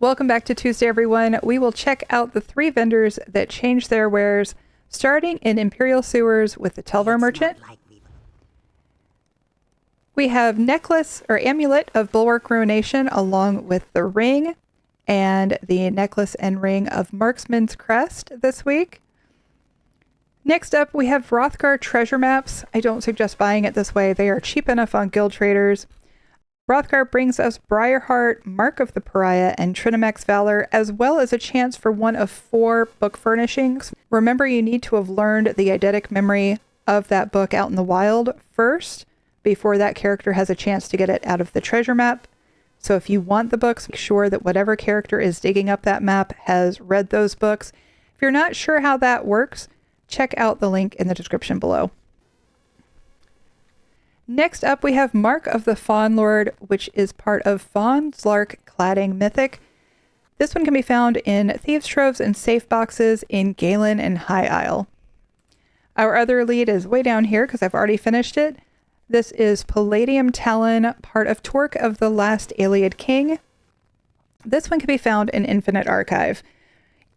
Welcome back to Tuesday, everyone. We will check out the 3 vendors that change their wares, starting in Imperial Sewers with the Telvar Merchant. We have Necklace or Amulet of Bulwark Ruination along with the Ring and the Necklace and Ring of Marksman's Crest this week. Next up, we have Hrothgar Treasure Maps. I don't suggest buying it this way. They are cheap enough on Guild Traders. Hrothgar brings us Briarheart, Mark of the Pariah, and Trinimex's Valor, as well as a chance for one of 4 book furnishings. Remember, you need to have learned the eidetic memory of that book out in the wild first, before that character has a chance to get it out of the treasure map. So if you want the books, make sure that whatever character is digging up that map has read those books. If you're not sure how that works, check out the link in the description below. Next up, we have Mark of the Fawn Lord, which is part of Fawn's Lark Cladding Mythic. This one can be found in Thieves' Troves and Safe Boxes in Galen and High Isle. Our other lead is way down here because I've already finished it. This is Palladium Talon, part of Torque of the Last Iliad King. This one can be found in Infinite Archive.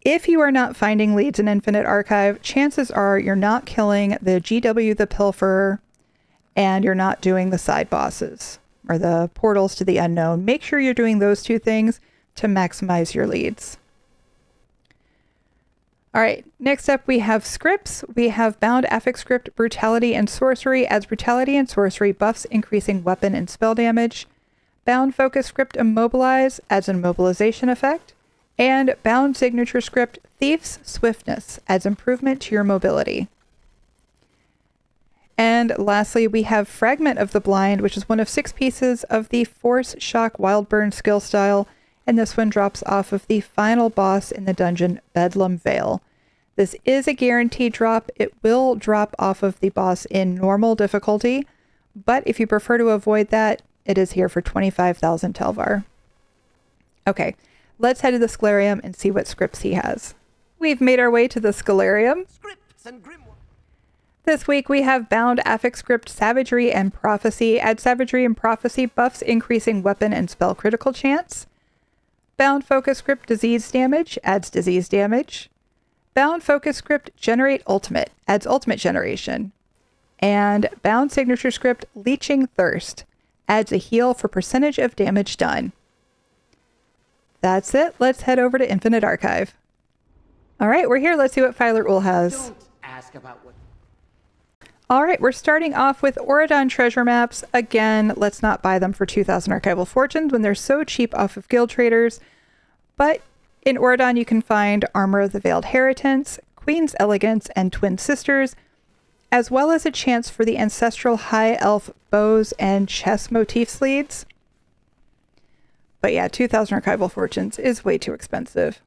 If you are not finding leads in Infinite Archive, chances are you're not killing the GW the Pilferer, and you're not doing the side bosses or the portals to the unknown. Make sure you're doing those 2 things to maximize your leads. All right, next up we have scripts. We have Bound Affix Script Brutality and Sorcery, adds Brutality and Sorcery buffs increasing weapon and spell damage. Bound Focus Script Immobilize adds an immobilization effect. And Bound Signature Script Thief's Swiftness adds improvement to your mobility. And lastly, we have Fragment of the Blind, which is one of 6 pieces of the Force Shock Wildburn skill style, and this one drops off of the final boss in the dungeon, Bedlam Vale. This is a guaranteed drop. It will drop off of the boss in normal difficulty, but if you prefer to avoid that, it is here for 25,000 Telvar. Okay, let's head to the Scholarium and see what scripts he has. We've made our way to the Scholarium. Scripts and grimoire. This week we have Bound Affix Script Savagery and Prophecy. Add Savagery and Prophecy buffs increasing weapon and spell critical chance. Bound Focus Script Disease Damage adds disease damage. Bound Focus Script Generate Ultimate adds ultimate generation. And Bound Signature Script Leeching Thirst adds a heal for percentage of damage done. That's it. Let's head over to Infinite Archive. All right, we're here. Let's see what Filer Ul has. Don't ask about what. All right, we're starting off with Addon treasure maps. Again, let's not buy them for 2,000 archival fortunes when they're so cheap off of Guild Traders. But in Addon, you can find Armor of the Veiled Heritance, Queen's Elegance, and Twin Sisters, as well as a chance for the Ancestral High Elf bows and chess motifs leads. But yeah, 2,000 archival fortunes is way too expensive.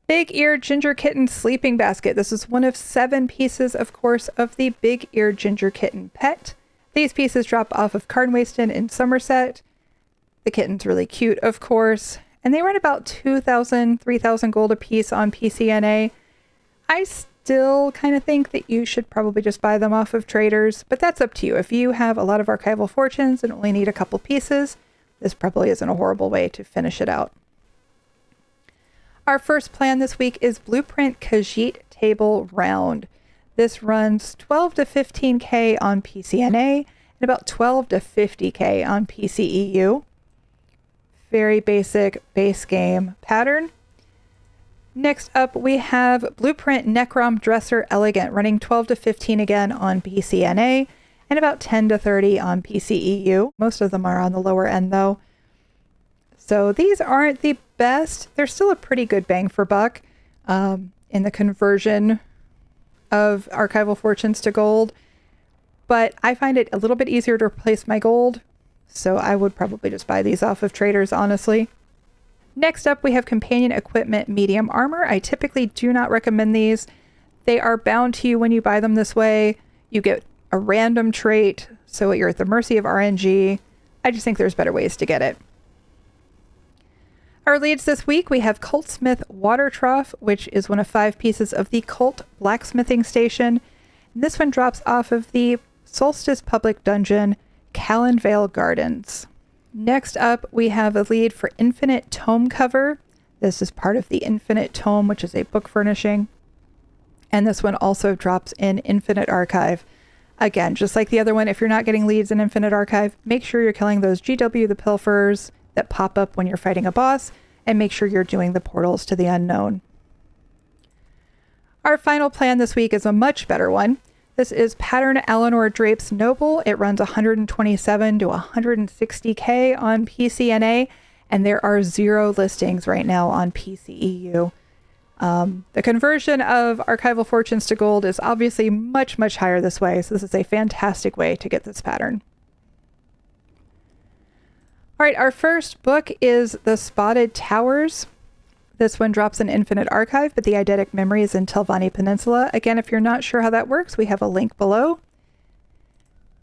Big Eared Ginger Kitten Sleeping Basket. This is one of 7 pieces, of course, of the Big Eared Ginger Kitten pet. These pieces drop off of Carnwayston in Somerset. The kitten's really cute, of course. And they run about 2,000, 3,000 gold a piece on PCNA. I still kind of think that you should probably just buy them off of traders, but that's up to you. If you have a lot of archival fortunes and only need a couple pieces, this probably isn't a horrible way to finish it out. Our first plan this week is Blueprint Khajiit Table Round. This runs 12 to 15k on PCNA and about 12 to 50k on PCEU. Very basic base game pattern. Next up, we have Blueprint Necrom Dresser Elegant, running 12 to 15 again on PCNA and about 10 to 30 on PCEU. Most of them are on the lower end though. So these aren't the best. They're still a pretty good bang for buck in the conversion of archival fortunes to gold. But I find it a little bit easier to replace my gold. So I would probably just buy these off of traders, honestly. Next up, we have Companion Equipment Medium Armor. I typically do not recommend these. They are bound to you when you buy them this way. You get a random trait, so you're at the mercy of RNG. I just think there's better ways to get it. Our leads this week, we have Cultsmith Water Trough, which is one of 5 pieces of the Cult Blacksmithing Station. And this one drops off of the Solstice Public Dungeon, Callan Vale Gardens. Next up, we have a lead for Infinite Tome cover. This is part of the Infinite Tome, which is a book furnishing. And this one also drops in Infinite Archive. Again, just like the other one, if you're not getting leads in Infinite Archive, make sure you're killing those GW the Pilferers that pop up when you're fighting a boss, and make sure you're doing the portals to the unknown. Our final plan this week is a much better one. This is Pattern Eleanor Drape's Noble. It runs 127 to 160K on PCNA, and there are 0 listings right now on PCEU. The conversion of Archival Fortunes to gold is obviously much, much higher this way, so this is a fantastic way to get this pattern. All right, our first book is The Spotted Towers. This one drops in Infinite Archive, but the eidetic memory is in Telvanni Peninsula. Again, if you're not sure how that works, we have a link below.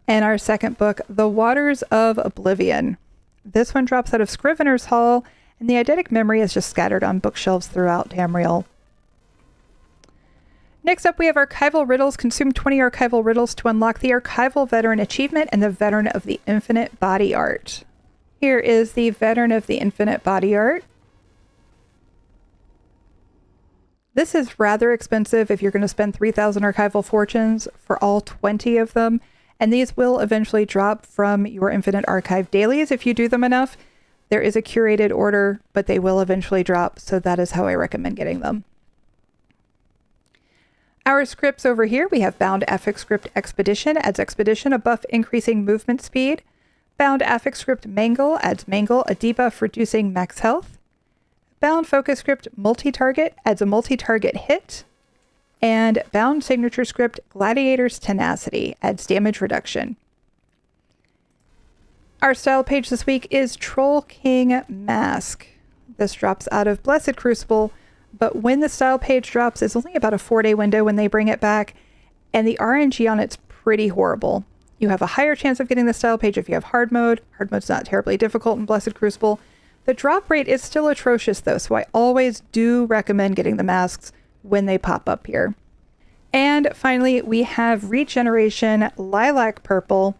And our second book, The Waters of Oblivion. This one drops out of Scrivener's Hall, and the eidetic memory is just scattered on bookshelves throughout Tamriel. Next up, we have Archival Riddles. Consume 20 Archival Riddles to unlock the Archival Veteran Achievement and the Veteran of the Infinite Body Art. Here is the Veteran of the Infinite Body Art. This is rather expensive if you're going to spend 3,000 Archival Fortunes for all 20 of them, and these will eventually drop from your Infinite Archive dailies if you do them enough. There is a curated order, but they will eventually drop, so that is how I recommend getting them. Our scripts over here, we have Bound Affix Script Expedition adds Expedition, a buff increasing movement speed. Bound Affix Script Mangle adds Mangle, a debuff reducing max health. Bound Focus Script Multi-Target adds a multi-target hit. And Bound Signature Script Gladiator's Tenacity adds damage reduction. Our style page this week is Troll King Mask. This drops out of Blessed Crucible, but when the style page drops, it's only about a 4-day window when they bring it back, and the RNG on it's pretty horrible. You have a higher chance of getting the style page if you have hard mode. Hard mode's not terribly difficult in Blessed Crucible. The drop rate is still atrocious though, so I always do recommend getting the masks when they pop up here. And finally, we have Regeneration Lilac Purple.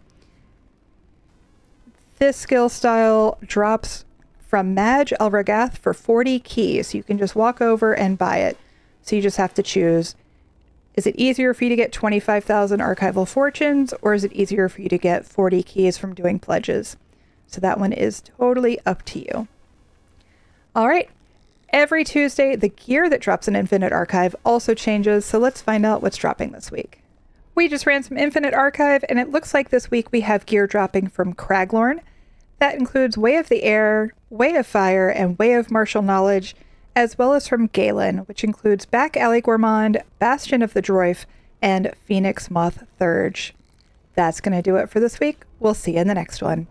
This skill style drops from Madge Elragath for 40 keys. You can just walk over and buy it. So you just have to choose. Is it easier for you to get 25,000 Archival Fortunes, or is it easier for you to get 40 keys from doing pledges? So that one is totally up to you. All right. Every Tuesday, the gear that drops in Infinite Archive also changes, so let's find out what's dropping this week. We just ran some Infinite Archive, and it looks like this week we have gear dropping from Craglorn. That includes Way of the Air, Way of Fire, and Way of Martial Knowledge, as well as from Galen, which includes Back Alley Gourmand, Bastion of the Droif, and Phoenix Moth Thurge. That's going to do it for this week. We'll see you in the next one.